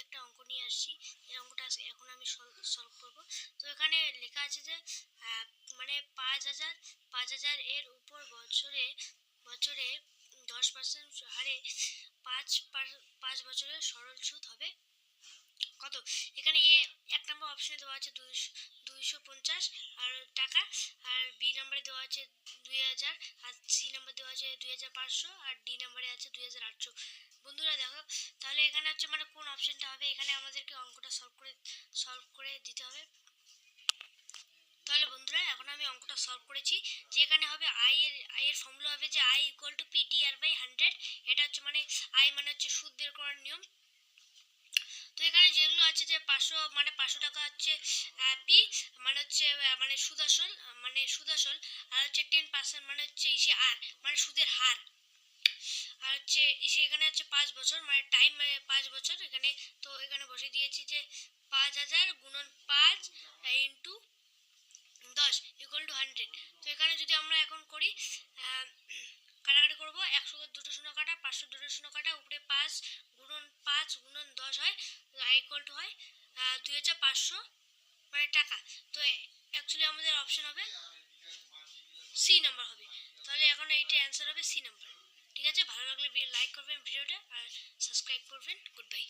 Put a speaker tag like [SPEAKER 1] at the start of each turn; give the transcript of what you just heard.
[SPEAKER 1] একটা অঙ্ক নিয়ে আসছি। এই অঙ্কটা এখন আমি সলভ করব। তো এখানে লেখা আছে যে মানে ৫,০০০ এর উপর বছরে বছরে 10% হারে ৫ বছরের সরল সুদ হবে কত? এখানে এক নম্বর অপশনে দেওয়া আছে 250 আর টাকা, আর বি নম্বরে দেওয়া আছে 2000, আর সি নম্বর দেওয়া আছে 2500, আর ডি নম্বরে আছে 2800। বন্ধুরা দেখো, তাহলে এখানে হচ্ছে মানে কোন অপশনটা হবে, এখানে আমাদেরকে অঙ্কটা সলভ করে দিতে হবে। তাহলে বন্ধুরা এখন আমি অঙ্কটা সলভ করেছি, যে এখানে হবে আই এর ফর্মুলা হবে যে আই ইকুয়াল টু PTR/100। এটা হচ্ছে মানে আই মানে হচ্ছে সুদ বের করার নিয়ম। তো এখানে যেগুলো আছে যে 500 টাকা হচ্ছে পি মানে হচ্ছে মানে সুদ আসল, আর হচ্ছে 10% মানে হচ্ছে আর মানে সুদের হার, আর হচ্ছে এখানে হচ্ছে 5 বছর মানে টাইম মানে 5 বছর এখানে। তো এখানে বসে দিয়েছি যে 5,000 গুণন 5 ইন্টু 10 ইকুয়াল টু 100। তো এখানে যদি আমরা এখন করি কাটাকাটি করবো, 100 দুটো শূন্য কাটা, 500 দুটো শূন্য কাটা, উপরে 5 গুণন 10 হয়, ইকুয়াল টু হয় 2500 মানে টাকা। তো অ্যাকচুয়ালি আমাদের অপশন হবে সি নাম্বার হবে। তাহলে এখন এইটা অ্যান্সার হবে সি নাম্বার। ঠিক আছে, ভালো লাগলে লাইক করবেন ভিডিওটা আর সাবস্ক্রাইব করবেন। Good bye.